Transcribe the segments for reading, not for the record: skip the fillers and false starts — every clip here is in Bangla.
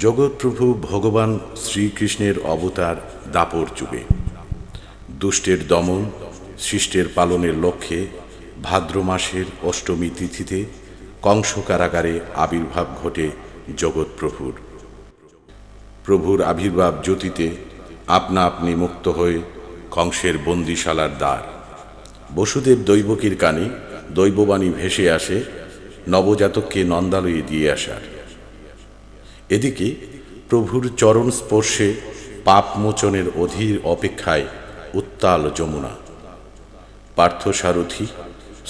জগৎপ্রভু ভগবান শ্রীকৃষ্ণের অবতার দাপর যুগে দুষ্টের দমন শিষ্টের পালনের লক্ষ্যে ভাদ্র মাসের অষ্টমী তিথিতে কংস কারাগারে আবির্ভাব ঘটে জগৎপ্রভুর। প্রভুর আবির্ভাব জ্যোতিতে আপনা আপনি মুক্ত হয়ে কংসের বন্দিশালার দ্বার। বসুদেব দৈবকীর কানে দৈববাণী ভেসে আসে নবজাতককে নন্দালয়ে দিয়ে আসার। এদিকে প্রভুর চরণ স্পর্শে পাপমোচনের অধীর অপেক্ষায় উত্তাল যমুনা। পার্থসারথী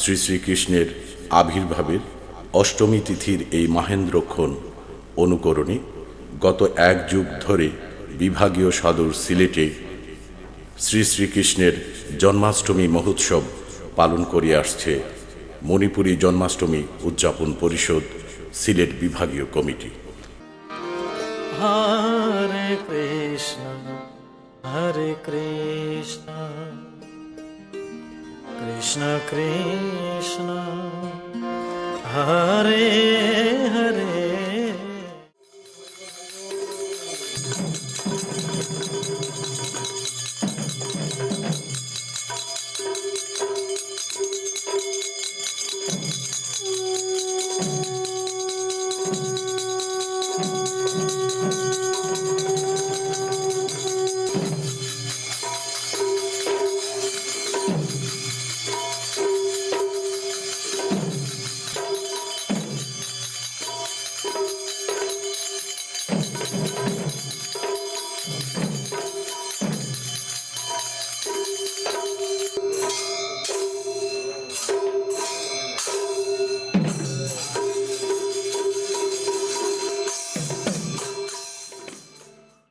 শ্রী শ্রীকৃষ্ণের আবির্ভাবের অষ্টমী তিথির এই মহেন্দ্রক্ষণ অনুকরণে গত এক যুগ ধরে বিভাগীয় সদর সিলেটে শ্রী শ্রীকৃষ্ণের জন্মাষ্টমী মহোৎসব পালন করে আসছে মণিপুরী জন্মাষ্টমী উদযাপন পরিষদ সিলেট বিভাগীয় কমিটি। হরে কৃষ্ণ কৃষ্ণ কৃষ্ণ হরে হরে।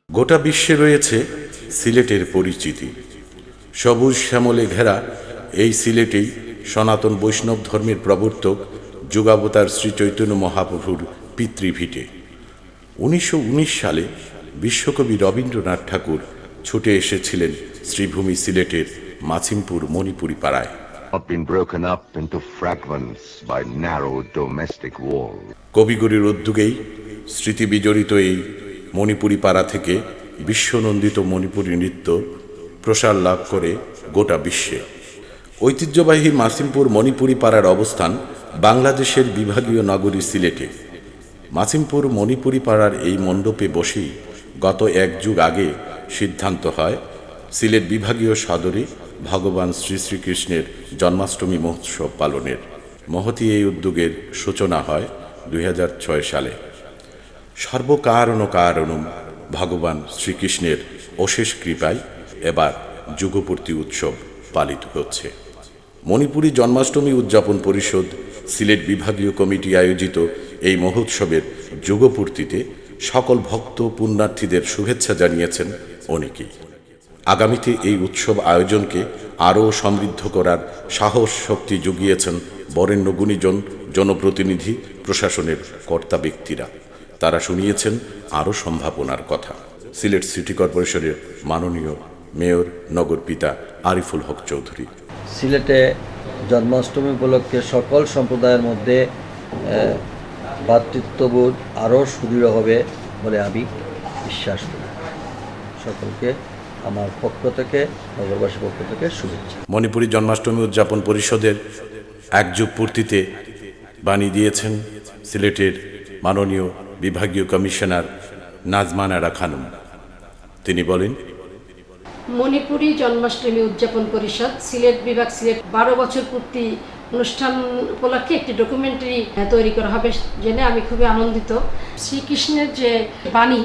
গোটা বিশ্বে রয়েছে সিলেটের পরিচিতি। সবুজ শ্যামলে ঘেরা এই সিলেটেই সনাতন বৈষ্ণব ধর্মের প্রবর্তক যুগাবতার শ্রী চৈতন্য মহাপ্রভুর পিতৃভিটে। 1919 সালে বিশ্বকবি রবীন্দ্রনাথ ঠাকুর ছুটে এসেছিলেন শ্রীভূমি সিলেটের মাছিমপুর মণিপুরি পাড়ায়। কবিগুরুর উদ্যোগেই স্মৃতি বিজড়িত এই মণিপুরি পাড়া থেকে বিশ্বনন্দিত মণিপুরী নৃত্য প্রসার লাভ করে গোটা বিশ্বে। ঐতিহ্যবাহী মাছিমপুর মণিপুরি পাড়ার অবস্থান বাংলাদেশের বিভাগীয় নগরী সিলেটে। মাছিমপুর মণিপুরি পাড়ার এই মণ্ডপে বসেই গত এক যুগ আগে সিদ্ধান্ত হয় সিলেট বিভাগীয় সদরে ভগবান শ্রী শ্রীকৃষ্ণের জন্মাষ্টমী মহোৎসব পালনের। মহতী এই উদ্যোগের সূচনা হয় 2006 সালে। সর্বকারণ কারণম ভগবান শ্রীকৃষ্ণের অশেষ কৃপায় এবার যুগপূর্তি উৎসব পালিত হচ্ছে। মণিপুরী জন্মাষ্টমী উদযাপন পরিষদ সিলেট বিভাগীয় কমিটি আয়োজিত এই মহোৎসবের যুগপূর্তিতে সকল ভক্ত পুণ্যার্থীদের শুভেচ্ছা জানিয়েছেন অনেকেই। আগামীতে এই উৎসব আয়োজনকে আরও সমৃদ্ধ করার সাহস শক্তি জুগিয়েছেন বরেণ্য গুণীজন, জনপ্রতিনিধি, প্রশাসনের কর্তা ব্যক্তিরা। তারা শুনিয়েছেন আরও সম্ভাবনার কথা। সিলেট সিটি কর্পোরেশনের মাননীয় মেয়র নগর পিতা আরিফুল হক চৌধুরী। সিলেটে জন্মাষ্টমী উপলক্ষে সকল সম্প্রদায়ের মধ্যে ভ্রাতৃত্ববোধ আরও সুদৃঢ় হবে বলে আমি বিশ্বাস করি। সকলকে আমার পক্ষ থেকে, নগরবাসীর পক্ষ থেকে শুভেচ্ছা। মণিপুরী জন্মাষ্টমী উদযাপন পরিষদের এক যুগ পূর্তিতে বাণী দিয়েছেন সিলেটের মাননীয় বিভাগীয় কমিশনার নাজমান আরা খানম। তিনি বলেন, মণিপুরী জন্মাষ্টমী উদযাপন পরিষদ সিলেট বিভাগ সিলেট 12 বছর পূর্তি অনুষ্ঠান উপলক্ষে একটি ডকুমেন্টারি তৈরি করা হবে জেনে আমি খুবই আনন্দিত। শ্রীকৃষ্ণের যে বাণী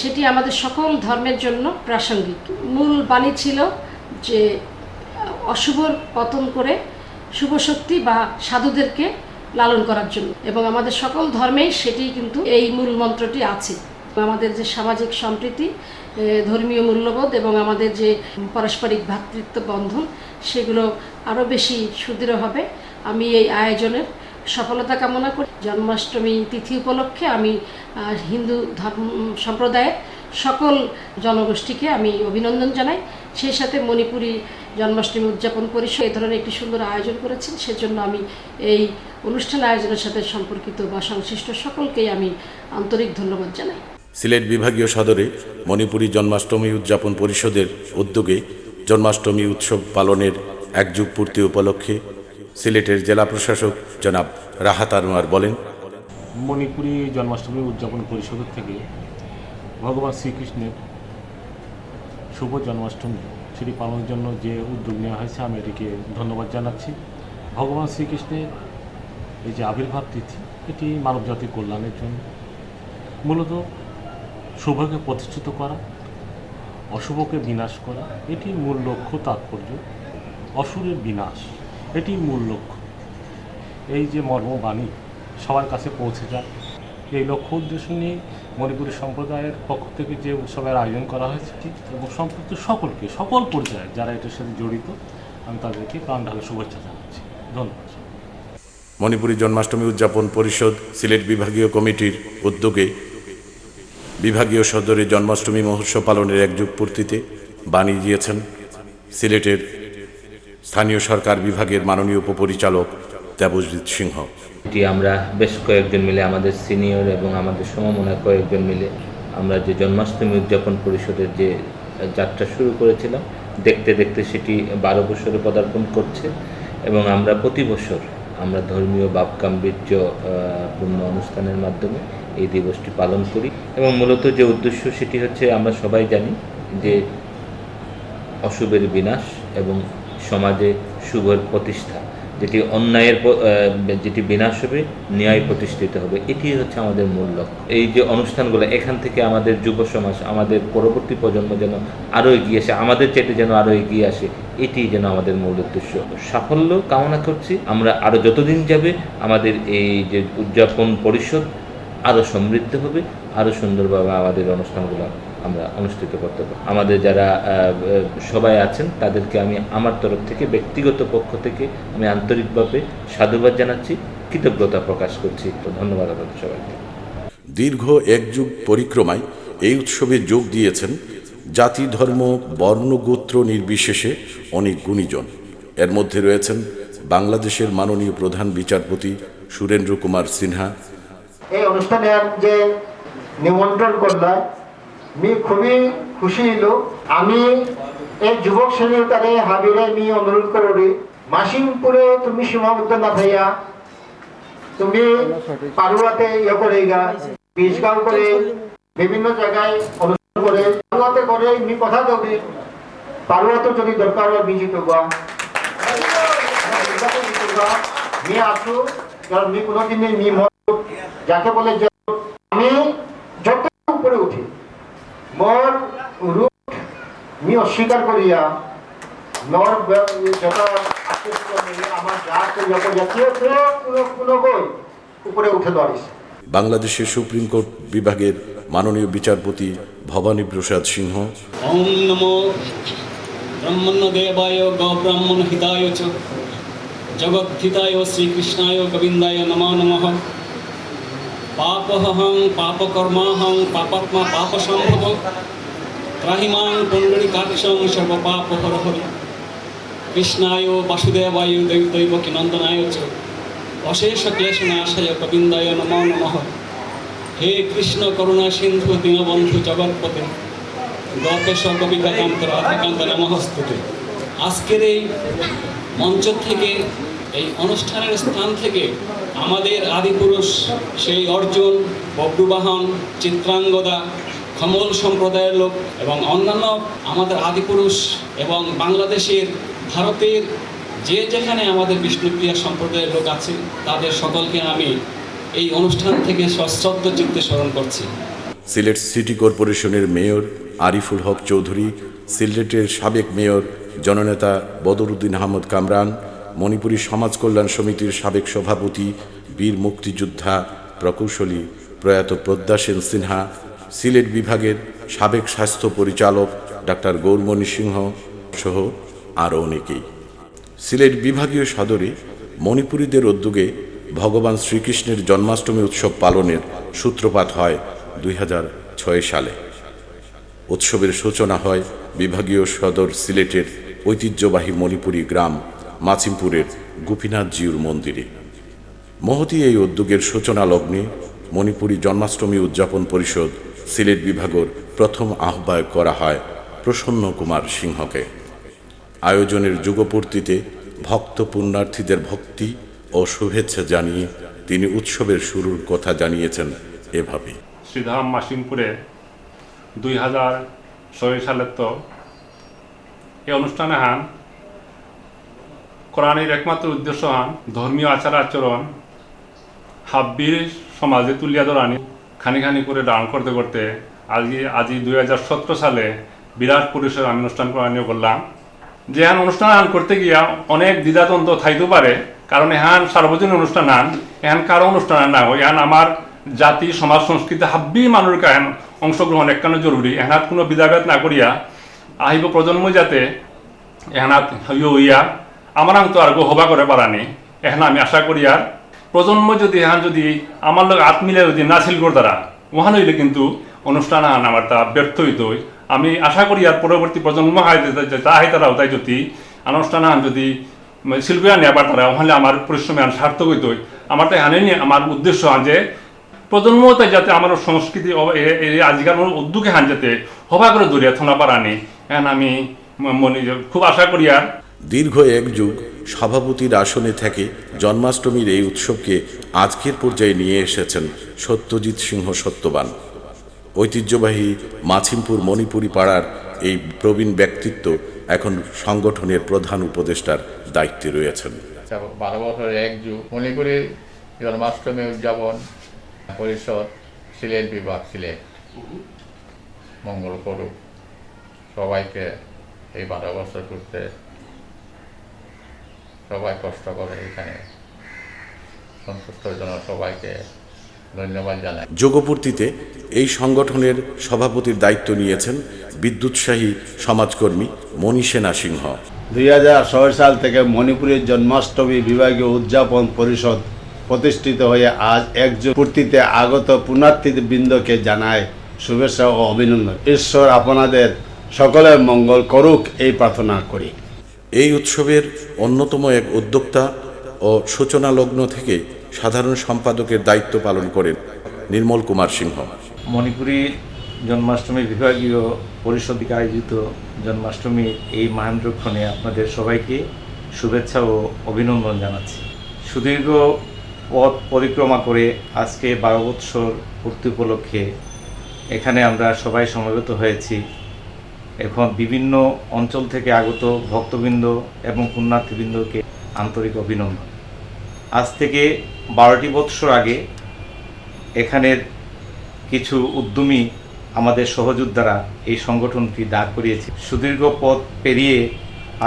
সেটি আমাদের সকল ধর্মের জন্য প্রাসঙ্গিক। মূল বাণী ছিল যে অশুভর পতন করে শুভ শক্তি বা সাধুদেরকে লালন করার জন্য, এবং আমাদের সকল ধর্মেই সেটি কিন্তু এই মূল মন্ত্রটি আছে। আমাদের যে সামাজিক সম্প্রীতি, ধর্মীয় মূল্যবোধ এবং আমাদের যে পারস্পরিক ভ্রাতৃত্ব বন্ধন সেগুলো আরও বেশি সুদৃঢ় হবে। আমি এই আয়োজনের সফলতা কামনা করি। জন্মাষ্টমী তিথি উপলক্ষে আমি হিন্দু ধর্ম সম্প্রদায়ের সকল জনগোষ্ঠীকে আমি অভিনন্দন জানাই। সেই সাথে মণিপুরী জন্মাষ্টমী উদযাপন পরিষদ এই ধরনের একটি সুন্দর আয়োজন করেছেন, সেজন্য আমি এই অনুষ্ঠান আয়োজনের সাথে সম্পর্কিত বা সংশ্লিষ্ট সকলকেই আমি আন্তরিক ধন্যবাদ জানাই। সিলেট বিভাগীয় সদরে মণিপুরী জন্মাষ্টমী উদযাপন পরিষদের উদ্যোগে জন্মাষ্টমী উৎসব পালনের এক যুগ পূর্তি উপলক্ষে সিলেটের জেলা প্রশাসক জনাব রাহাত আনোয়ার বলেন, মণিপুরী জন্মাষ্টমী উদযাপন পরিষদের থেকে ভগবান শ্রীকৃষ্ণের শুভ জন্মাষ্টমী সেটি পালনের জন্য যে উদ্যোগ নেওয়া হয়েছে আমি এটিকে ধন্যবাদ জানাচ্ছি। ভগবান শ্রীকৃষ্ণের এই যে আবির্ভাব তিথি এটি মানবজাতির কল্যাণের জন্য, মূলত শুভকে প্রতিষ্ঠিত করা, অশুভকে বিনাশ করা, এটি মূল লক্ষ্য, তাৎপর্য। অসুরের বিনাশ এটি মূল লক্ষ্য। এই যে মর্মবাণী সবার কাছে পৌঁছে যায়, এই লক্ষ্য উদ্দেশ্য নিয়ে মণিপুরী সম্প্রদায়ের পক্ষ থেকে যে উৎসবের আয়োজন করা হয়েছে এবং সম্পৃক্ত সকলকে, সকল পর্যায়ে যারা এটার সাথে জড়িত, আমি তাদেরকে প্রাণ ঢালে শুভেচ্ছা জানাচ্ছি। ধন্যবাদ। মণিপুরী জন্মাষ্টমী উদযাপন পরিষদ সিলেট বিভাগীয় কমিটির উদ্যোগে বিভাগীয় সদরে জন্মাষ্টমী মহোৎসব পালনের এক যুগ পূর্তিতে বাণী দিয়েছেন সিলেটের স্থানীয় সরকার বিভাগের মাননীয় উপপরিচালক দেবজিৎ সিংহ। এটি আমরা বেশ কয়েকজন মিলে, আমাদের সিনিয়র এবং আমাদের সমমনা কয়েকজন মিলে আমরা যে জন্মাষ্টমী উদযাপন পরিষদের যে যাত্রা শুরু করেছিলাম, দেখতে দেখতে সেটি 12 বছরে পদার্পণ করছে এবং আমরা প্রতি বছর আমরা ধর্মীয় ভাবগাম্ভীর্য পূর্ণ অনুষ্ঠানের মাধ্যমে এই দিবসটি পালন করি এবং মূলত যে উদ্দেশ্য সেটি হচ্ছে, আমরা সবাই জানি যে অশুভের বিনাশ এবং সমাজে শুভের প্রতিষ্ঠা, যেটি অন্যায়ের যেটি বিনাশ হবে, ন্যায় প্রতিষ্ঠিত হবে, এটি হচ্ছে আমাদের মূল লক্ষ্য। এই যে অনুষ্ঠানগুলো, এখান থেকে আমাদের যুব সমাজ, আমাদের পরবর্তী প্রজন্ম যেন আরও এগিয়ে আসে, আমাদের চেটে যেন আরও এগিয়ে আসে, এটি যেন আমাদের মূল উদ্দেশ্য। সাফল্য কামনা করছি। আমরা আরও যতদিন যাবে আমাদের এই যে উদযাপন পরিষদ আরও সমৃদ্ধ হবে, আরও সুন্দরভাবে আমাদের অনুষ্ঠানগুলো আমরা অনুষ্ঠিত করতে পারি। আমাদের যারা সবাই আছেন তাদেরকে আমি আমার তরফ থেকে, ব্যক্তিগত পক্ষ থেকে আমি আন্তরিকভাবে সাধুবাদ জানাচ্ছি, কৃতজ্ঞতা প্রকাশ করছি। ধন্যবাদ আপনাদের সবাইকে। দীর্ঘ এক যুগ পরিক্রমায় এই উৎসবে যোগ দিয়েছেন জাতি, ধর্ম, বর্ণ, গোত্র নির্বিশেষে অনেক গুণীজন। এর মধ্যে রয়েছেন বাংলাদেশের মাননীয় প্রধান বিচারপতি সুরেন্দ্র কুমার সিনহা। এই অনুষ্ঠানে যে নিমন্ত্রণ করলাম, আমি খুবই খুশি হলো। আমি এই যুবক শ্রেণীর তারে হাবিরে আমি অনুরোধ করি, মাসিমপুরে তুমি সীমাবদ্ধ না থাইয়া তুমি পারুয়াতে করে বীজগাঁও করে বিভিন্ন জায়গায় অনুষ্ঠান করে, পারুয়াতে করে আমি কথা দেবে, পারুয়াতে যদি দরকার হয় বিজিত মি আসু, কারণ মি কোনোদিনে মি যাকে বলে আমি যত উপরে উঠি মোর রূপ মি অস্বীকার করিয়া মোর যত আমার জাতীয় কোনো বই উপরে উঠে দাঁড়িয়েছে। বাংলাদেশের সুপ্রিম কোর্ট বিভাগের মাননীয় বিচারপতি ভবানী প্রসাদ সিংহ। ওম নমো ব্রহ্মণ্য দেবায় গব্রাহ্মণ হিতায় চ জগদ্ধিতায় শ্রীকৃষ্ণায় গোবিন্দায় নমো নমঃ। পাপহং পাপকর্মাহং পাপাত্মা পাপসম্ভব ত্রাহিমাং পুণ্ডরীকাক্ষং সর্বপাপহরহরি কৃষ্ণায় বাসুদেবায় দৈবকীনন্দনায় চ অশেষ ক্লেশনাশায় গোবিন্দায় নমো নমঃ। হে কৃষ্ণ করুণা সিন্ধু দীনবন্ধু জগৎপতে গোপেশ কবিকান্ত রাধাকান্ত নমস্তুতে। আজকের এই মঞ্চ থেকে, এই অনুষ্ঠানের স্থান থেকে আমাদের আদিপুরুষ সেই অর্জুন, বব্রুবাহন, চিত্রাঙ্গদা, খমল সম্প্রদায়ের লোক এবং অন্যান্য আমাদের আদিপুরুষ এবং বাংলাদেশের, ভারতের যে যেখানে আমাদের বিষ্ণুপ্রিয়া সম্প্রদায়ের লোক আছে, তাদের সকলকে আমি এই অনুষ্ঠান থেকে সশ্রদ্ধ চিত্তে স্মরণ করছি। সিলেট সিটি কর্পোরেশনের মেয়র আরিফুল হক চৌধুরী, সিলেটের সাবেক মেয়র জননেতা বদরুদ্দিন আহমদ কামরান, মণিপুরী সমাজ কল্যাণ সমিতির সাবেক সভাপতি বীর মুক্তিযোদ্ধা প্রকৌশলী প্রয়াত প্রদ্যা সেন সিনহা, সিলেট বিভাগের সাবেক স্বাস্থ্য পরিচালক ডাক্তার গৌরমণি সিংহ সহ আরও অনেকেই। সিলেট বিভাগীয় সদরে মণিপুরীদের উদ্যোগে ভগবান শ্রীকৃষ্ণের জন্মাষ্টমী উৎসব পালনের সূত্রপাত হয় 2006 সালে। উৎসবের সূচনা হয় বিভাগীয় সদর সিলেটের ঐতিহ্যবাহী মণিপুরী গ্রাম মাছিমপুরের গোপীনাথ জিউর মন্দিরে। মহতী এই উদ্যোগের সূচনা লগ্নে মণিপুরী জন্মাষ্টমী উদযাপন পরিষদ সিলেট বিভাগের প্রথম আহ্বায়ক করা হয় প্রসন্ন কুমার সিংহকে। আয়োজনের যুগপূর্তিতে ভক্ত পুণ্যার্থীদের ভক্তি ও শুভেচ্ছা জানিয়ে তিনি উৎসবের শুরুর কথা জানিয়েছেন এভাবে। শ্রীধাম মাসিমপুরে 2006 সালের তো এই অনুষ্ঠানে হান কোরআনের একমাত্র উদ্দেশ্য হান ধর্মীয় আচার আচরণ হাব্বির সমাজে তুলিয়া ধরানি খানি খানি করে ডাউন করতে করতে আজি 2017 সালে বিরাট পরিসরে আমি অনুষ্ঠান করানিও করলাম। যে হান অনুষ্ঠান আন করতে গিয়া অনেক দ্বিধাদ্বন্দ্ব থাইতে পারে, কারণ এহান সার্বজনীন অনুষ্ঠান আন এহান কারো অনুষ্ঠান না হয়, এহান আমার জাতি সমাজ সংস্কৃতি হাব্বি মানুষ কায়ন অংশগ্রহণ একান্ন জরুরি। এহানাত কোনো বিধাভেদ না করিয়া আহিব প্রজন্ম যাতে এহানাত হইয়া আমার তো আর হবা করে পারানি। এখানে আমি আশা করি আর প্রজন্ম যদি এহান যদি আমার লোক আত মিলে যদি না শিল্পর দ্বারা ওহান হইলে কিন্তু অনুষ্ঠান আন আমার তা ব্যর্থ হইত। আমি আশা করি আর পরবর্তী প্রজন্ম তাই তারাও তাই যদি অনুষ্ঠান আন যদি শিল্পী আনি আবার তারা ওখানে আমার পরিশ্রমে আন সার্থক হইত। আমার তাই হানি নিয়ে আমার উদ্দেশ্য আন যে প্রজন্ম তাই যাতে আমার সংস্কৃতি আজকাল উদ্যোগে হান যাতে হবা করে দরিয়া থোনা পারানি এখন আমি মনে খুব আশা করি। আর দীর্ঘ এক যুগ সভাপতির আসনে থেকে জন্মাষ্টমীর এই উৎসবকে আজকের পর্যায়ে নিয়ে এসেছেন সত্যজিৎ সিংহ সত্যবান। ঐতিহ্যবাহী মাছিমপুর মণিপুরি পাড়ার এই প্রবীণ ব্যক্তিত্ব এখন সংগঠনের প্রধান উপদেষ্টার দায়িত্বে রয়েছেন। 12 বছরের এক যুগ মণিপুরি জন্মাষ্টমী উদযাপন পরিষদ সিলেট বিভাগ সিলেট মঙ্গল করুক। সবাইকে এই 12 বছর করতে সবাই কষ্ট করে, এখানে সন্তুষ্টর জন্য সবাইকে ধন্যবাদ জানাই। যোগপূর্তিতে এই সংগঠনের সভাপতির দায়িত্ব নিয়েছেন বিদ্যুৎসাহী সমাজকর্মী মণিসেনা সিংহ। 2006 সাল থেকে মণিপুরের জন্মাষ্টমী বিভাগীয় উদযাপন পরিষদ প্রতিষ্ঠিত হয়ে আজ একজন পূর্তিতে আগত পুণ্যার্থীবৃন্দকে জানায় শুভেচ্ছা ও অভিনন্দন। ঈশ্বর আপনাদের সকলের মঙ্গল করুক এই প্রার্থনা করি। এই উৎসবের অন্যতম এক উদ্যোক্তা ও সূচনা লগ্ন থেকে সাধারণ সম্পাদকের দায়িত্ব পালন করেন নির্মল কুমার সিংহ। মণিপুরি জন্মাষ্টমী বিভাগীয় পরিষদ আয়োজিত জন্মাষ্টমীর এই মহেন্দ্রক্ষণে আপনাদের সবাইকে শুভেচ্ছা ও অভিনন্দন জানাচ্ছি। সুদীর্ঘ পথ পরিক্রমা করে আজকে 12 বৎসর পূর্তি উপলক্ষে এখানে আমরা সবাই সমবেত হয়েছি। এখন বিভিন্ন অঞ্চল থেকে আগত ভক্তবৃন্দ এবং পুণ্যার্থীবৃন্দকে আন্তরিক অভিনন্দন। আজ থেকে 12টি বৎসর আগে এখানের কিছু উদ্যমী আমাদের সহযোদ্ধারা এই সংগঠনটি দাঁড় করিয়েছে। সুদীর্ঘ পথ পেরিয়ে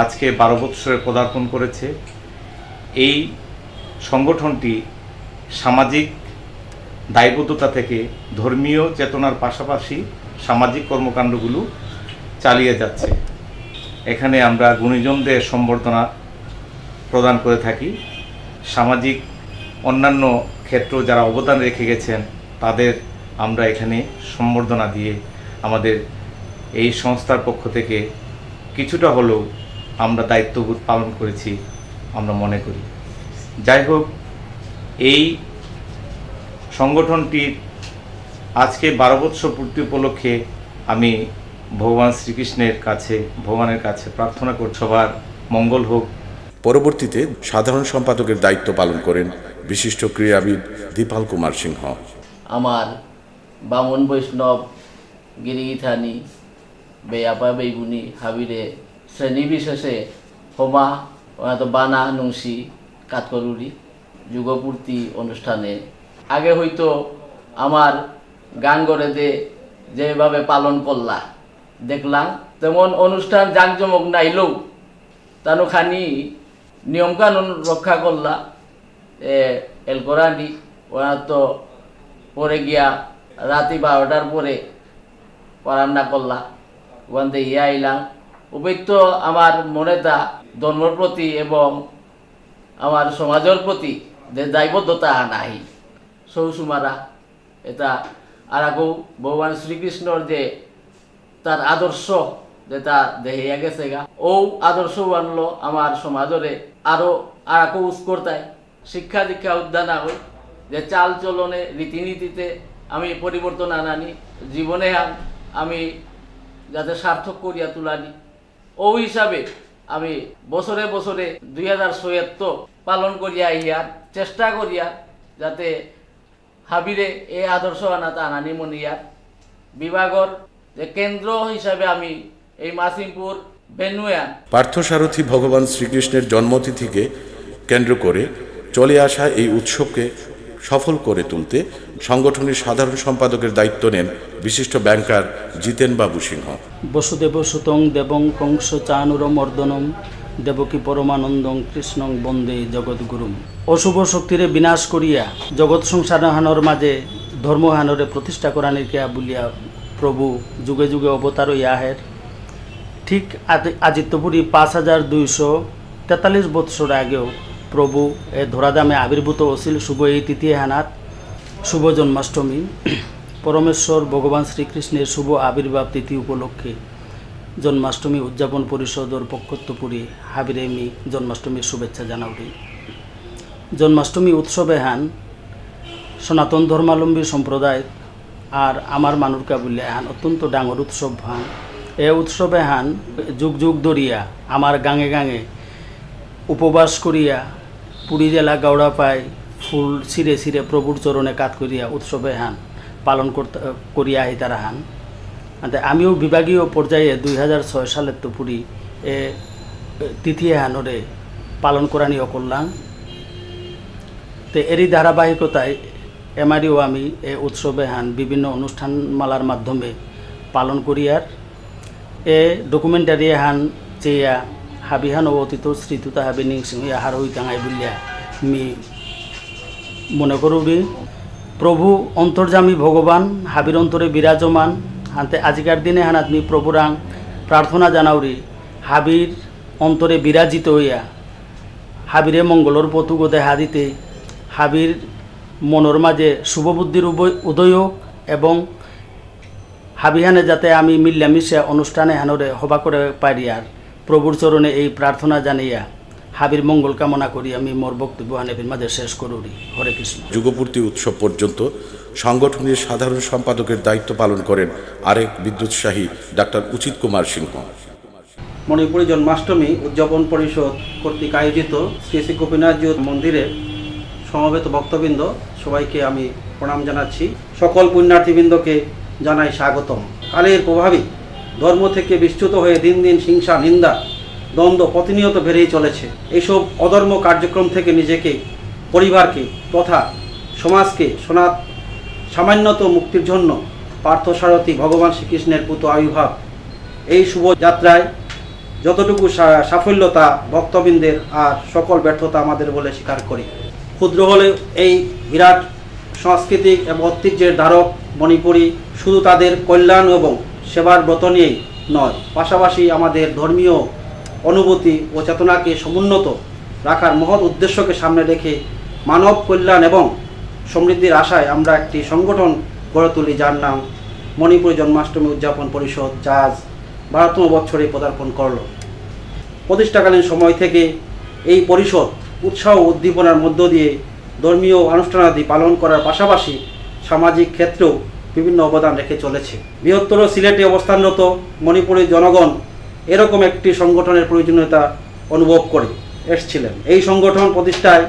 আজকে 12 বৎসরে পদার্পণ করেছে। এই সংগঠনটি সামাজিক দায়বদ্ধতা থেকে ধর্মীয় চেতনার পাশাপাশি সামাজিক কর্মকাণ্ডগুলো চালিয়ে যাচ্ছে। এখানে আমরা গুণীজনদের সম্বর্ধনা প্রদান করে থাকি। সামাজিক অন্যান্য ক্ষেত্র যারা অবদান রেখে গেছেন তাদের আমরা এখানে সম্বর্ধনা দিয়ে আমাদের এই সংস্থার পক্ষ থেকে কিছুটা হলেও আমরা দায়িত্ববোধ পালন করেছি আমরা মনে করি। যাই হোক, এই সংগঠনটির আজকে 12 বৎসর পূর্তি উপলক্ষে আমি ভগবান শ্রীকৃষ্ণের কাছে ভগবানের কাছে প্রার্থনা করছি সবার মঙ্গল হোক। পরবর্তীতে সাধারণ সম্পাদকের দায়িত্ব পালন করেন বিশিষ্ট ক্রীড়াবিদ দীপাল কুমার সিংহ। আমার বামন বৈষ্ণব গিরিগিথানি বেয়াপা বেগুনি হাবিরে শ্রেণী বিশেষে হোমা বানা নংসি কাতকরুরি যুগপূর্তি অনুষ্ঠানে আগে হয়তো আমার গান গড়েতে যেভাবে পালন করলা দেখলাম, তেমন অনুষ্ঠান জাঁকজমক নাইলেও তানুখানি নিয়মকানুন রক্ষা করলা। এলকরানি ওরা তো পরে গিয়া রাতি 12টার পরে পরান্না করলা, ওখান থেকে ইয়ে আইলাম। অবৈধ আমার মনে তা ধর্মের প্রতি এবং আমার সমাজের প্রতি যে দায়বদ্ধতা নাই সৌসুমারা এটা আর আগেও ভগবান শ্রীকৃষ্ণর যে তার আদর্শ যেটা দেখিয়া গেছে গা ও আদর্শ আনলো আমার সমাজরে আরো আর একো উৎকর্তায় শিক্ষা দীক্ষা উদ্যান হয় যে চাল চলনে রীতিনীতিতে আমি পরিবর্তন আনানি জীবনে আমি যাতে সার্থক করিয়া তুলানি ও হিসাবে আমি বছরে বছরে 2076 পালন করিয়া ইহার চেষ্টা করিয়া যাতে হাবিরে এই আদর্শ আনাতে আনানি মনিয়ার বিভাগর যে কেন্দ্র হিসাবে আমি এই মাসিমপুর বেনুয়ান পার্থসারথী ভগবান শ্রীকৃষ্ণের জন্মতিথিকে কেন্দ্র করে চলে আসা এই উৎসবকে সফল করে তুলতে সংগঠনের সাধারণ সম্পাদকের দায়িত্ব নেন বিশিষ্ট ব্যাংকার জিতেন বাবু সিংহ। বসুদেব সুতং দেবং কংস চানুরমর্দনম দেবকী পরমানন্দং কৃষ্ণং বন্দে জগৎগুরুম। অশুভ শক্তিরে বিনাশ করিয়া জগৎ সংসারহানর মাঝে ধর্মহানরে প্রতিষ্ঠা করানির কেয়া বলিয়া প্রভু যুগে যুগে অবতার ইয়াহের ঠিক আজিত্যপুরী 5243 বৎসর আগেও প্রভু এ ধরাধামে আবির্ভূত হয়েছিল শুভ এই তৃতীয় হানাত শুভ জন্মাষ্টমী। পরমেশ্বর ভগবান শ্রীকৃষ্ণের শুভ আবির্ভাব তিথি উপলক্ষে জন্মাষ্টমী উদযাপন পরিষদর পক্ষত্বপুরী হাবিরেমি জন্মাষ্টমীর শুভেচ্ছা জানাউরি। জন্মাষ্টমী উৎসবে হান সনাতন ধর্মাবলম্বী সম্প্রদায় আর আমার মানুরকা বললে হান অত্যন্ত ডাঙর উৎসব হান। এ উৎসবে হান যুগ যুগ ধরিয়া আমার গাঙে গাঙে উপবাস করিয়া পুরী জেলা গাওড়া পায় ফুল ছিঁড়ে ছিঁড়ে প্রভুর চরণে কাত করিয়া উৎসবে হান পালন করিয়া আহি তারা হান। আমিও বিভাগীয় পর্যায়ে 2006 সালের তো পুরী এ তৃতীয় হানরে পালন করানি অকল্যাণ তো এরই ধারাবাহিকতায় এমারিও আমি এ উৎসবে হান বিভিন্ন অনুষ্ঠানমালার মাধ্যমে পালন করিয়ার এ ডকুমেন্টারি হান চেয়া হাবিহান ও অতীত স্মৃতুতা হাবি নিংসিং হার হইতাঙাই বলিয়া মি মনে করবি। প্রভু অন্তর্যামী ভগবান হাবির অন্তরে বিরাজমান হাতে আজিকার দিনে হানাত মি প্রভুরাং প্রার্থনা জানাউরি হাবির অন্তরে বিরাজিত হইয়া হাবিরে মঙ্গলর পতুগো দেখা দিতে হাবির মনের মাঝে শুভবুদ্ধির উদয় এবং হাবিহানে যাতে আমি মিল্লামিশে অনুষ্ঠানে হানরে হবা করে পারিয়ার প্রভুর চরণে এই প্রার্থনা জানিয়া হাবির মঙ্গল কামনা করি আমি মোর বক্তব্য হানেবের মাঝে শেষ করুরি। হরে কৃষ্ণ। যুগপূর্তি উৎসব পর্যন্ত সংগঠনের সাধারণ সম্পাদকের দায়িত্ব পালন করেন আরেক বিদ্যুৎসাহী ডাক্তার উচিত কুমার সিংহ। মণিপুরী জন্মাষ্টমী উদযাপন পরিষদ কর্তৃক আয়োজিত শ্রী শ্রী গোপীনাথজি মন্দিরে সমবেত ভক্তবৃন্দ সবাইকে আমি প্রণাম জানাচ্ছি। সকল পুণ্যার্থীবৃন্দকে জানাই স্বাগতম। কালের প্রভাবী ধর্ম থেকে বিচ্যুত হয়ে দিন দিন হিংসা নিন্দা দ্বন্দ্ব প্রতিনিয়ত বেড়েই চলেছে। এইসব অধর্ম কার্যক্রম থেকে নিজেকে পরিবারকে তথা সমাজকে সামান্যত মুক্তির জন্য পার্থসারথী ভগবান শ্রীকৃষ্ণের পুত আবির্ভাব এই শুভ যাত্রায় যতটুকু সাফল্য তা ভক্তবৃন্দের আর সকল ব্যর্থতা আমাদের বলে স্বীকার করি। ক্ষুদ্র হলে এই বিরাট সাংস্কৃতিক এবং ঐতিহ্যের ধারক মণিপুরী শুধু তাদের কল্যাণ এবং সেবার ব্রত নিয়েই নয়, পাশাপাশি আমাদের ধর্মীয় অনুভূতি ও চেতনাকে সমুন্নত রাখার মহৎ উদ্দেশ্যকে সামনে রেখে মানব কল্যাণ এবং সমৃদ্ধির আশায় আমরা একটি সংগঠন গড়ে তুলি যার নাম মণিপুরী জন্মাষ্টমী উদযাপন পরিষদ, যা আজ 12তম বছরে পদার্পণ করল। প্রতিষ্ঠাকালীন সময় থেকে এই পরিষদ উৎসাহ ও উদ্দীপনার মধ্য দিয়ে ধর্মীয় অনুষ্ঠানাদি পালন করার পাশাপাশি সামাজিক ক্ষেত্রেও বিভিন্ন অবদান রেখে চলেছে। বৃহত্তর সিলেটে অবস্থানরত মণিপুরী জনগণ এরকম একটি সংগঠনের প্রয়োজনীয়তা অনুভব করে এসেছিলেন। এই সংগঠন প্রতিষ্ঠায়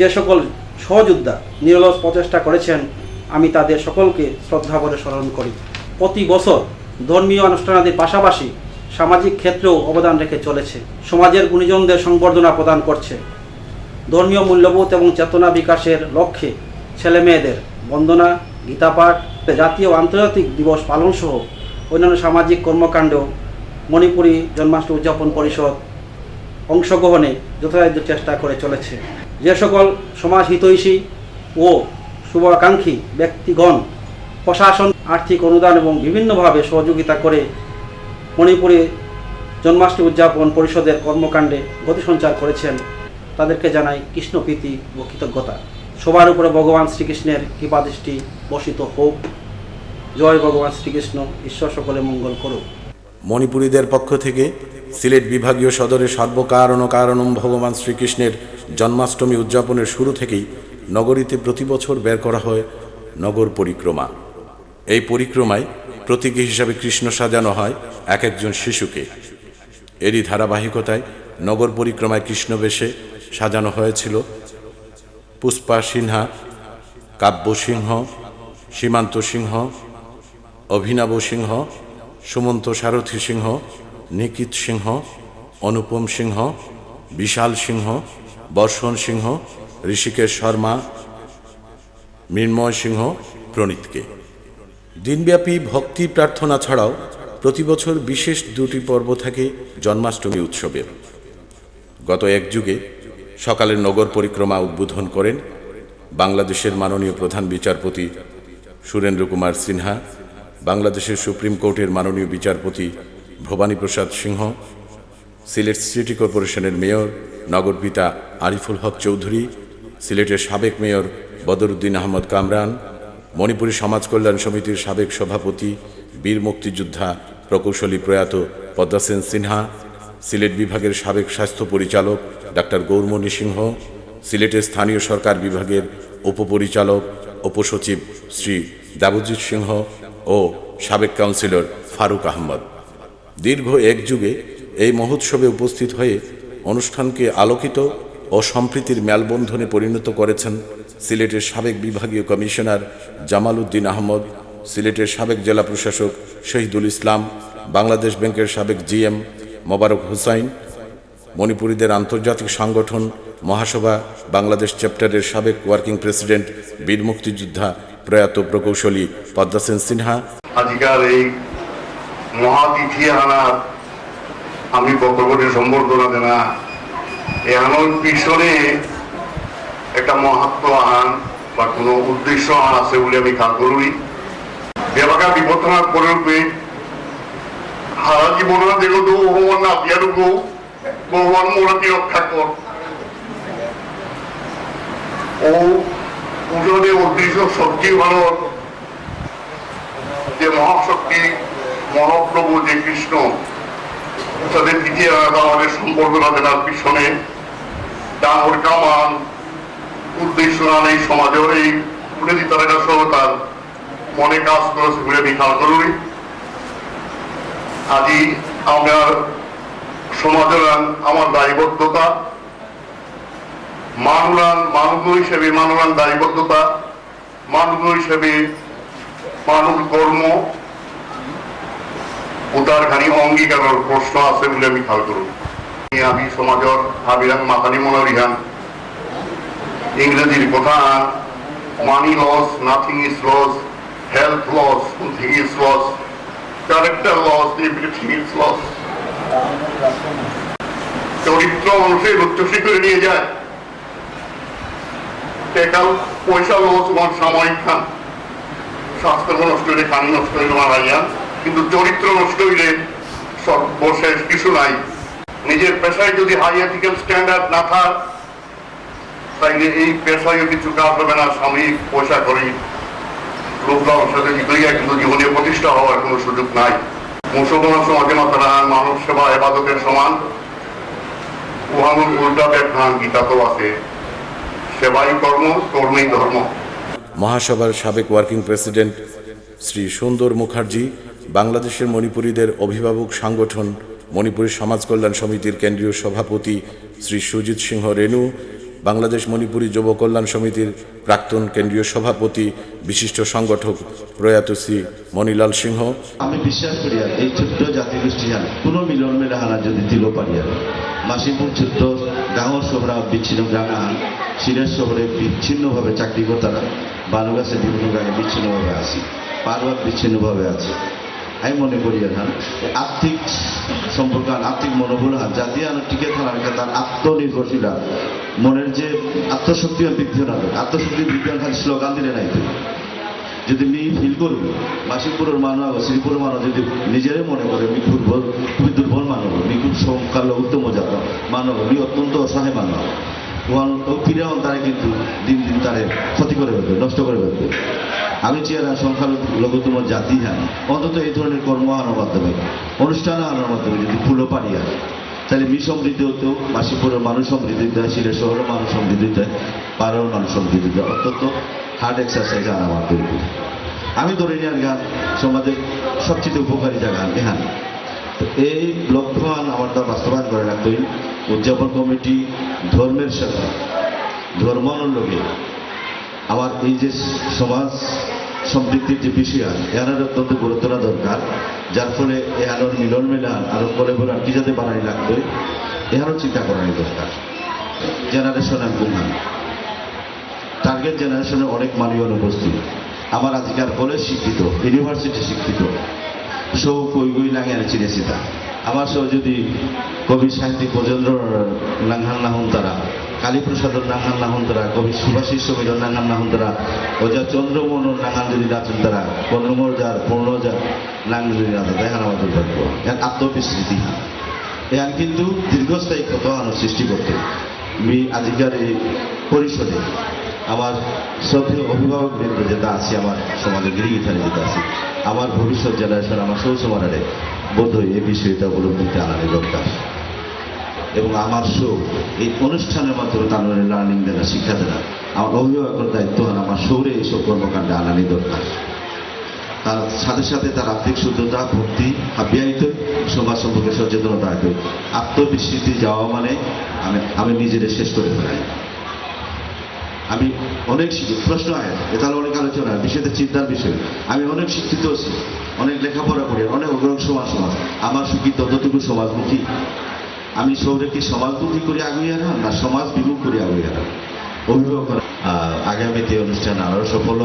যে সকল সহযোদ্ধা নিরলস প্রচেষ্টা করেছেন আমি তাদের সকলকে শ্রদ্ধা করে স্মরণ করি। প্রতি বছর ধর্মীয় অনুষ্ঠানাদির পাশাপাশি সামাজিক ক্ষেত্রেও অবদান রেখে চলেছে, সমাজের গুণীজনদের সংবর্ধনা প্রদান করছে। ধর্মীয় মূল্যবোধ এবং চেতনা বিকাশের লক্ষ্যে ছেলেমেয়েদের বন্দনা, গীতাপাঠ, জাতীয় ও আন্তর্জাতিক দিবস পালন সহ অন্যান্য সামাজিক কর্মকাণ্ডেও মণিপুরী জন্মাষ্টমী উদযাপন পরিষদ অংশগ্রহণে যথাযথ চেষ্টা করে চলেছে। যে সকল সমাজ হিতৈষী ও শুভাকাঙ্ক্ষী ব্যক্তিগণ প্রশাসন, আর্থিক অনুদান এবং বিভিন্নভাবে সহযোগিতা করে মণিপুরী জন্মাষ্টমী উদযাপন পরিষদের কর্মকাণ্ডে গতি সঞ্চার করেছেন তাদেরকে জানাই কৃষ্ণপ্রীতি ও কৃতজ্ঞতা। সবার উপরে ভগবান শ্রীকৃষ্ণের কৃপাদৃষ্টি বর্ষিত হোক। জয় ভগবান শ্রীকৃষ্ণ, ঈশ্বর সকলে মঙ্গল করুক। মণিপুরীদের পক্ষ থেকে সিলেট বিভাগীয় সদরের সর্বকারণম ভগবান শ্রীকৃষ্ণের জন্মাষ্টমী উদযাপনের শুরু থেকেই নগরীতে প্রতি বছর বের করা হয় নগর পরিক্রমা। এই পরিক্রমায় প্রতীকী হিসাবে কৃষ্ণ সাজানো হয় এক একজন শিশুকে। এরই ধারাবাহিকতায় নগর পরিক্রমায় কৃষ্ণবেশে সাজানো হয়েছিল পুষ্পা সিনহা, কাব্য সিংহ, সীমান্ত সিংহ, অভিনব সিংহ, সুমন্ত সারথী সিংহ, নিকিত সিংহ, অনুপম সিংহ, বিশাল সিংহ, বর্ষণ সিংহ, ঋষিকেশ শর্মা, মৃন্ময় সিংহ প্রণীতকে। দিনব্যাপী ভক্তি প্রার্থনা ছাড়াও প্রতি বছর বিশেষ দুটি পর্ব থাকে জন্মাষ্টমী উৎসবের। গত এক যুগে সকালের নগর পরিক্রমা উদ্বোধন করেন বাংলাদেশের মাননীয় প্রধান বিচারপতি সুরেন্দ্র কুমার সিনহা, বাংলাদেশের সুপ্রিম কোর্টের মাননীয় বিচারপতি ভবানী প্রসাদ সিংহ, সিলেট সিটি কর্পোরেশনের মেয়র নগরপিতা আরিফুল হক চৌধুরী, সিলেটের সাবেক মেয়র বদরুদ্দিন আহমদ কামরান, মণিপুরী সমাজ কল্যাণ সমিতির সাবেক সভাপতি বীর মুক্তিযোদ্ধা প্রকৌশলী প্রয়াত পদ্মা সেন সিনহা, সিলেট বিভাগের সাবেক স্বাস্থ্য পরিচালক ডাক্তার গৌরমণি সিংহ, সিলেটের স্থানীয় সরকার বিভাগের উপপরিচালক উপসচিব শ্রী দেবজিৎ সিংহ ও সাবেক কাউন্সিলর ফারুক আহমদ। দীর্ঘ এক যুগে এই মহোৎসবে উপস্থিত হয়ে অনুষ্ঠানকে আলোকিত ও সম্প্রীতির মেলবন্ধনে পরিণত করেছেন সিলেটের সাবেক বিভাগীয় কমিশনার জামাল উদ্দিন আহমদ, সিলেটের সাবেক জেলা প্রশাসক শহীদুল ইসলাম, বাংলাদেশ ব্যাংকের সাবেক জিএম মোবারক হুসাইন, মণিপুরীদের আন্তর্জাতিক সংগঠন মহাসভা বাংলাদেশ চ্যাপ্টারের সাবেক ওয়ার্কিং প্রেসিডেন্ট বীর মুক্তিযোদ্ধা প্রয়াত প্রকৌশলী পদ্মা সেন সিনহা। আজকাল এই মহাতিথি আনার আমি কত করে সম্বর্ধনা দেনা এই আনোর পিছনে একটা মহাত্ম আন বা কোনো উদ্দেশ্য আন আছে বলে আমি খেয়াল করি। দেবাকা বিপত্তনার পরে হারা জীবনের দেখো তো ভগবান না দিয়ারুকো ভগবান মোরাতি রক্ষা কর ও পুজোদের উদ্দেশ্য সবচেয়ে ভালো যে মহাশক্তি মহাপ্রভু যে কৃষ্ণ তাদের দ্বিতীয় আমাদের সম্পর্কটা দেওয়ার পিছনে ডাঙর কামান উদ্দেশ্য আন এই সমাজের এই উন্নতি তারা সহ তার মনে কাজ করেছে বলে আমি খেয়াল করি। আজি আমরা সমাজের আমার দায়বদ্ধতা মানব হিসেবে মানুরান দায়বদ্ধতা মানব হিসেবে মানব কর্ম উদার খানি অঙ্গীকারের প্রশ্ন আছে বলে আমি খেয়াল করি। আমি সমাজের হাবিরান মাথানি মনোরিহান ইংরেজির কথা money loss nothing is loss, health loss nothing is loss, character loss everything is loss. চরিত্র মানুষের উচ্চসী করে নিয়ে যায়, টাকা পয়সা লস তোমার সাময়িক খান, স্বাস্থ্য নষ্ট হইলে খানি নষ্ট হইলে মারা যান, কিন্তু চরিত্র নষ্ট হইলে সর্বশেষ কিছু নাই। নিজের পেশায় যদি হাই এথিক্যাল স্ট্যান্ডার্ড না থাক তাইলে এই পেশায় কিছু কাজ হবে না। সাময়িক পয়সা করি লোকলার সাথে জিতইয়া কিন্তু জীবনে প্রতিষ্ঠা হওয়ার কোনো সুযোগ নাই। মুসলমান সমাজে মাতারা মানব সেবা এবাদতের সমান উহানুর উল্টা ব্যাখ্যান গীতা তো আছে, সেবাই কর্ম কর্মেই ধর্ম। মহাসভার সাবেক ওয়ার্কিং প্রেসিডেন্ট শ্রী সুন্দর মুখার্জি, বাংলাদেশের মণিপুরীদের অভিভাবক সংগঠন মণিপুরী সমাজ কল্যাণ সমিতির কেন্দ্রীয় সভাপতি শ্রী সুজিত সিংহ রেণু, বাংলাদেশ মণিপুরী যুব কল্যাণ সমিতির প্রাক্তন কেন্দ্রীয় সভাপতি বিশিষ্ট সংগঠক প্রয়াত শ্রী মণিলাল সিংহ। আমি বিশ্বাস করি আর এই ছোট্ট জাতিগোষ্ঠী জান কোনো মিলন মেলে হানা যদি দিল পারি আর মাসিপুর ছোট্ট গাঁৱৰ সবরা বিচ্ছিন্ন গ্রামে আন সিলেট শহরে বিচ্ছিন্নভাবে চাকরি কর্তারা বালুগাছে বিভিন্ন গায়ে বিচ্ছিন্নভাবে আছি, পারওয়াত বিচ্ছিন্নভাবে আছে। আমি মনে করি হান আর্থিক সম্পর্ক আর্থিক মনোবল হান জাতি আন টিকে থাকার তার আত্মনির্ভরশীল মনের যে আত্মশক্তি বৃদ্ধি না আত্মশক্তি বৃদ্ধি খালি স্লোগান দিলে নাই যদি মি ফিল করবো মাসিপুরের মানুষ শ্রীপুরের মানুষ যদি নিজেরাই মনে করে মি খুবই দুর্বল মানব, মি খুব সংখ্যালঘুত্ব মজা মানব, মি অত্যন্ত অসহায় মানব ফিরে তারা কিন্তু দিন দিন তারে ক্ষতি করে ফেলবে, নষ্ট করে ফেলবে। আমি চেয়ারা সংখ্যালঘুতম জাতি হ্যাঁ অন্তত এই ধরনের কর্ম আনার মাধ্যমে অনুষ্ঠান আনার মাধ্যমে যদি ফুলও পারি আর তাহলে মি সমৃদ্ধি হতেও মাসিপুরের মানুষ সমৃদ্ধি দেয়, সিলেট শহরের মানুষ সমৃদ্ধি দেয়, পাড়ার মানুষ সমৃদ্ধি দেয়, অত্যন্ত হার্ট এক্সারসাইজ আর আমার তৈরি আমি ধরে নিয়ে গান সমাজের সবচেয়ে উপকারী জায়গা এখানে তো এই লক্ষ্যমান আমার তা বাস্তবায়ন করে রাখতই উদযাপন কমিটি ধর্মের সাথে ধর্মানুলোকে আমার এই যে সমাজ সম্পৃক্তির যে বিষয় এনার অত্যন্ত গুরুত্ব দেওয়া দরকার যার ফলে এহানোর মিলন মেলান আরো করে বলার কি যাতে বানানি লাগতো এহারও চিন্তা করানি দরকার জেনারেশন আমি বললাম টার্গেট জেনারেশনের অনেক মানুষ অনুপস্থিত আমার আজকাল কলেজ শিক্ষিত ইউনিভার্সিটি শিক্ষিত সৌ কই গই লাগে চিনেছি তা আমার সহ যদি কবি সাহিত্যিক গজেন্দ্র নাঙ্গাল নাহন তারা কালীপ্রসাদর নাঙ্গাল নাহন তারা কবি সুভাষিস সমীর নাঙ্গাল নাহন তারা ওজা চন্দ্রমোহন নাঙ্গাল যদি নাচেন তারা পূর্ণমর্যার পূর্ণজার নাঙ্গাল যদি নাচেন তাই আমার দুর্ভাগ্য এর আত্মবিস্মৃতি এর কিন্তু দীর্ঘস্থায়ী কত আনো সৃষ্টি করতে আমি আজকের এই পরিষদে আমার শ্রদ্ধেয় অভিভাবক বৃন্দ যেটা আছে আমার সমাজের গৃহীথানে যেটা আছে আমার ভবিষ্যৎ জেনারেশন আমার সৌসমারে বোধহয় এই বিষয়টা উপলব্ধিতে আনানি দরকার এবং আমার এই অনুষ্ঠানের মাধ্যমে তাদের লার্নিং দেনা শিক্ষা দেনা আমার অভিভাবকের দায়িত্ব হন আমার শহরে এইসব কর্মকাণ্ডে আনানি দরকার তার সাথে সাথে তার আর্থিক শুদ্ধতা ভক্তি আব্যায়িত সমাজ সম্পর্কে সচেতনতা আইত আত্মবিস্মৃতি যাওয়া মানে আমি নিজের শেষ করে ফেলাই আমি অনেক প্রশ্ন আয় তাহলে অনেক আলোচনা বিষয়টা চিন্তার বিষয় আমি অনেক শিক্ষিত আছি অনেক লেখাপড়া করি অনেক অগ্রহ সমাজ আমার শিক্ষিত ততটুকু সমাজমুখী আমি শহরে কি সমাজমুখী করে আগুই আনাম না সমাজ বিমুখ করে আগুই আনাম অভিভাবক আগামীতে অনুষ্ঠান আরও সফল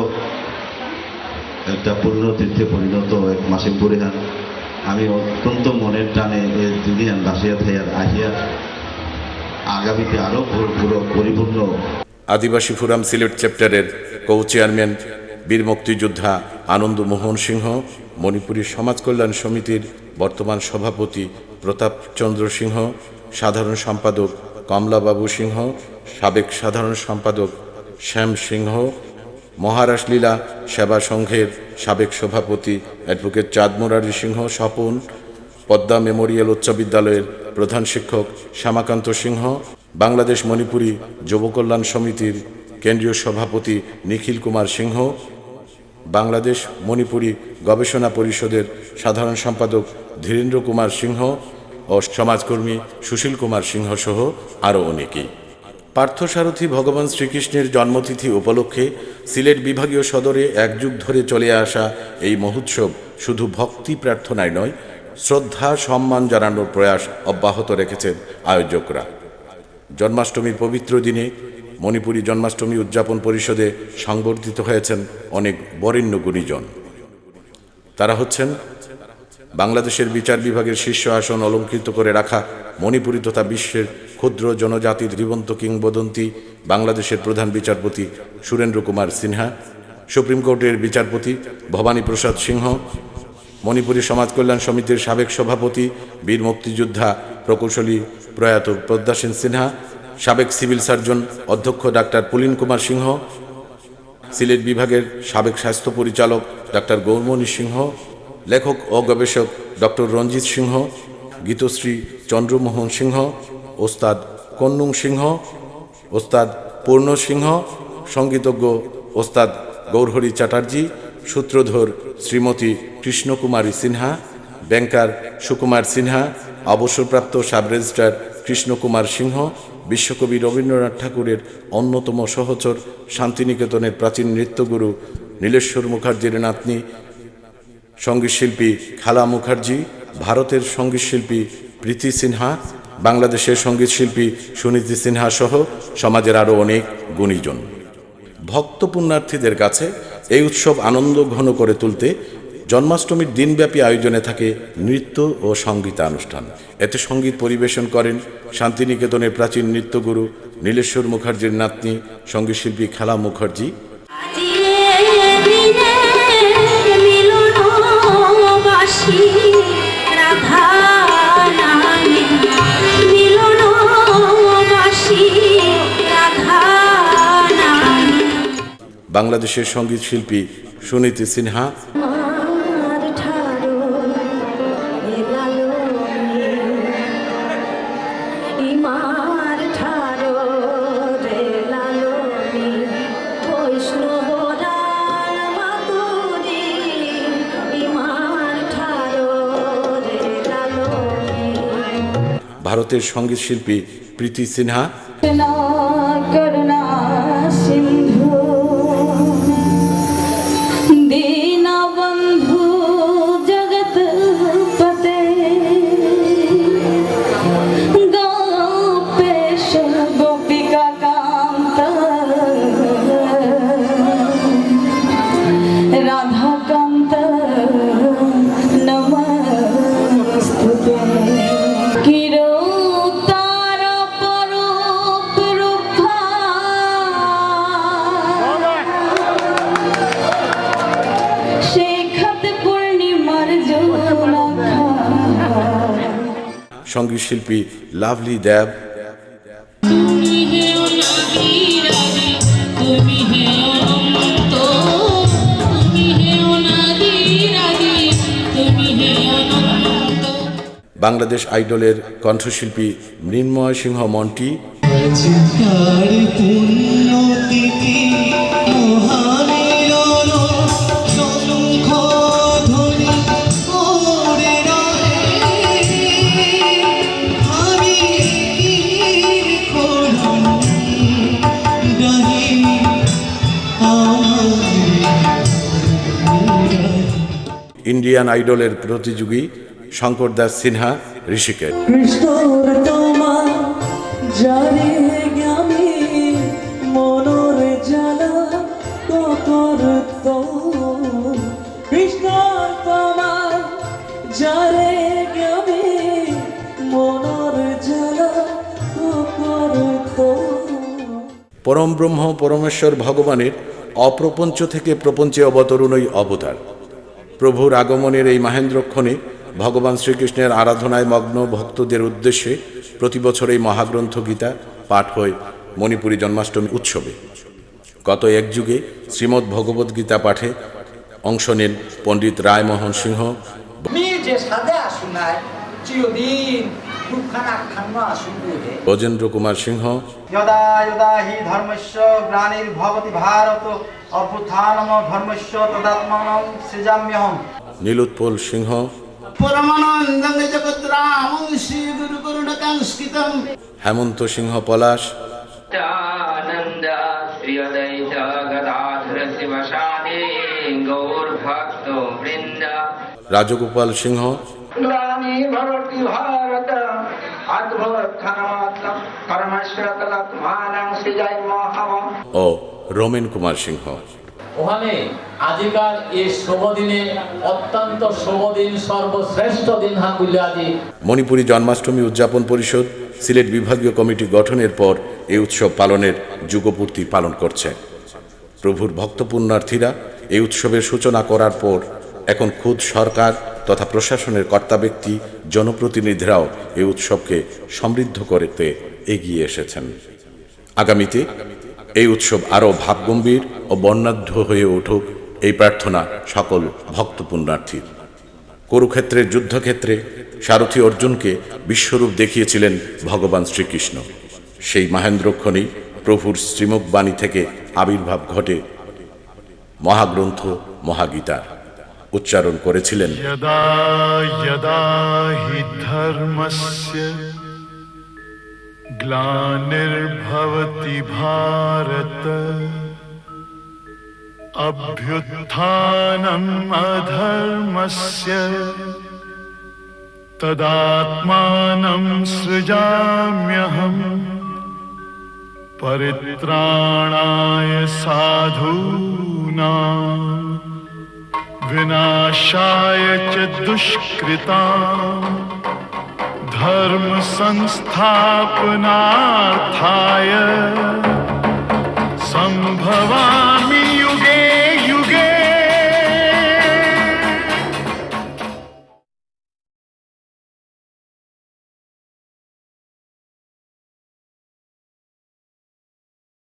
একটা পুণ্যতীর্থে পরিণত এক মাসে পরিহান আমি অত্যন্ত মনের টানে দুনিয়ান বাসিয়া থাইয়ার আহিয়া আগামীতে আরও পরিপূর্ণ আদিবাসী ফোরাম সিলেট চ্যাপ্টারের কো চেয়ারম্যান বীর মুক্তিযোদ্ধা আনন্দ মোহন সিংহ, মণিপুরী সমাজ কল্যাণ সমিতির বর্তমান সভাপতি প্রতাপ চন্দ্র সিংহ, সাধারণ সম্পাদক কমলাবাবু সিংহ, সাবেক সাধারণ সম্পাদক শ্যাম সিংহ, মহারাসলীলা সেবা সংঘের সাবেক সভাপতি অ্যাডভোকেট চাঁদ মুরারি সিংহ স্বপন, পদ্মা মেমোরিয়াল উচ্চ বিদ্যালয়ের প্রধান শিক্ষক শ্যামাকান্ত সিংহ, বাংলাদেশ মণিপুরী যুব কল্যাণ সমিতির কেন্দ্রীয় সভাপতি নিখিল কুমার সিংহ, বাংলাদেশ মণিপুরী গবেষণা পরিষদের সাধারণ সম্পাদক ধীরেন্দ্র কুমার সিংহ ও সমাজকর্মী সুশীল কুমার সিংহ সহ আরও অনেকেই। পার্থসারথী ভগবান শ্রীকৃষ্ণের জন্মতিথি উপলক্ষে সিলেট বিভাগীয় সদরে এক যুগ ধরে চলে আসা এই মহোৎসব শুধু ভক্তি প্রার্থনায় নয়, শ্রদ্ধা সম্মান জানানোর প্রয়াস অব্যাহত রেখেছেন আয়োজকরা। জন্মাষ্টমীর পবিত্র দিনে মণিপুরী জন্মাষ্টমী উদযাপন পরিষদে সংবর্ধিত হয়েছেন অনেক বরেণ্য গুণীজন। তারা হচ্ছেন বাংলাদেশের বিচার বিভাগের শীর্ষ আসন অলঙ্কৃত করে রাখা মণিপুরী তথা বিশ্বের ক্ষুদ্র জনজাতির জীবন্ত কিংবদন্তি বাংলাদেশের প্রধান বিচারপতি সুরেন্দ্র কুমার সিনহা, সুপ্রিম কোর্টের বিচারপতি ভবানী প্রসাদ সিংহ, মণিপুরী সমাজ কল্যাণ সমিতির সাবেক সভাপতি বীর মুক্তিযোদ্ধা প্রকৌশলী প্রয়াত পদ্মা সেন সিনহা, সাবেক সিভিল সার্জন অধ্যক্ষ ডাক্তার পুলিন কুমার সিংহ, সিলেট বিভাগের সাবেক স্বাস্থ্য পরিচালক ডাক্তার গৌরমণি সিংহ, লেখক ও গবেষক ডক্টর রঞ্জিত সিংহ, গীতশ্রী চন্দ্রমোহন সিংহ, ওস্তাদ কন্নুং সিংহ, ওস্তাদ পূর্ণ সিংহ, সঙ্গীতজ্ঞ ওস্তাদ গৌরহরি চ্যাটার্জি, সূত্রধর শ্রীমতী কৃষ্ণকুমারী সিনহা, ব্যাংকার সুকুমার সিনহা, অবসরপ্রাপ্ত সাব রেজিস্ট্রার কৃষ্ণকুমার সিংহ, বিশ্বকবি রবীন্দ্রনাথ ঠাকুরের অন্যতম সহচর শান্তিনিকেতনের প্রাচীন নৃত্যগুরু নীলেশ্বর মুখার্জির নাতনি সঙ্গীতশিল্পী খালা মুখার্জি, ভারতের সঙ্গীতশিল্পী প্রীতি সিনহা, বাংলাদেশের সঙ্গীতশিল্পী সুনীতি সিনহা সহ সমাজের আরও অনেক গুণীজন। ভক্ত পুণ্যার্থীদের কাছে এই উৎসব আনন্দ ঘন করে তুলতে জন্মাষ্টমীর দিনব্যাপী আয়োজনে থাকে নৃত্য ও সঙ্গীতানুষ্ঠান। এতে সঙ্গীত পরিবেশন করেন শান্তিনিকেতনের প্রাচীন নৃত্যগুরু নীলেশ্বর মুখার্জির নাতনি সঙ্গীতশিল্পী খালা মুখার্জি। বাংলাদেশের সঙ্গীত শিল্পী সুনীতি সিনহা, বৈষ্ণব ভারতের সঙ্গীত শিল্পী প্রীতি সিনহা, করুণা সিন্ধু দীনবন্ধু জগৎপতে গোপেশ গোপিকা কান্ত রাধাকান্ত নমস্তুতে। সঙ্গীত শিল্পী লাভলি দেব, বাংলাদেশ আইডলের কণ্ঠশিল্পী মৃন্ময় সিংহ মন্টি, ইন্ডিয়ান আইডলের প্রতিযোগী শঙ্কর দাস সিনহা ঋষিকেশ, কৃষ্ণর তোমার জানি আমি মনোর জ্বালা কতর তো কৃষ্ণর তোমার জানে আমি মনোর জ্বালা কতর তো। পরম ব্রহ্ম পরমেশ্বর ভগবানের অপ্রপঞ্চ থেকে প্রপঞ্চে অবতরণই অবতার। প্রভুর আগমনের এই মহেন্দ্রক্ষণে ভগবান শ্রীকৃষ্ণের আরাধনায় মগ্ন ভক্তদের উদ্দেশ্যে প্রতি বছর এই মহাগ্রন্থ গীতা পাঠ হয় মণিপুরী জন্মাষ্টমী উৎসবে। গত এক যুগে শ্রীমদ্ ভগবদ্ গীতা পাঠে অংশ নেন পণ্ডিত রায়মোহন সিংহ, ব্রজেন্দ্র কুমার সিংহ, যদা যদা হি ধর্মস্য গ্লানির্ভবতি ভারত অভ্যুত্থানম ধর্মস্য তদাত্মানম সৃজাম্যহম, নীলোৎপল সিংহ, হেমন্ত সিংহ পলাশ, রাজগোপাল সিংহ ও রমেন কুমার সিংহ। ওখানে আজিকার এই শুভ দিনে অত্যন্ত শুভ দিন, সর্বশ্রেষ্ঠ দিন হাকুল্য আজি। মণিপুরী জন্মাষ্টমী উদযাপন পরিষদ সিলেট বিভাগীয় কমিটি গঠনের পর এই উৎসব পালনের যুগপূর্তি পালন করছে। প্রভুর ভক্ত পুণ্যার্থীরা এই উৎসবের সূচনা করার পর এখন খুদ সরকার তথা প্রশাসনের কর্তা ব্যক্তি জনপ্রতিনিধিরাও এই উৎসবকে সমৃদ্ধ করতে এগিয়ে এসেছেন। আগামীতে এই উৎসব আরও ভাবগম্ভীর ও বর্ণাঢ্য হয়ে উঠুক এই প্রার্থনা সকল ভক্ত পুণ্যার্থীর। কুরুক্ষেত্রের যুদ্ধক্ষেত্রে সারথী অর্জুনকে বিশ্বরূপ দেখিয়েছিলেন ভগবান শ্রীকৃষ্ণ। সেই মহেন্দ্রক্ষণেই প্রভুর শ্রীমুখ বাণী থেকে আবির্ভাব ঘটে মহাগ্রন্থ মহাগীতার। উচ্চারণ করেছিলেন যদা যদা হি ধর্মস্য গ্লানির্ভবতি ভারত অভ্যুত্থানম অধর্মস্য তদাত্মানম সৃজাম্যহম পরিত্রাণায় সাধূনাং विनाशाय च दुष्कृतां धर्म संस्थापनार्थाय संभवामि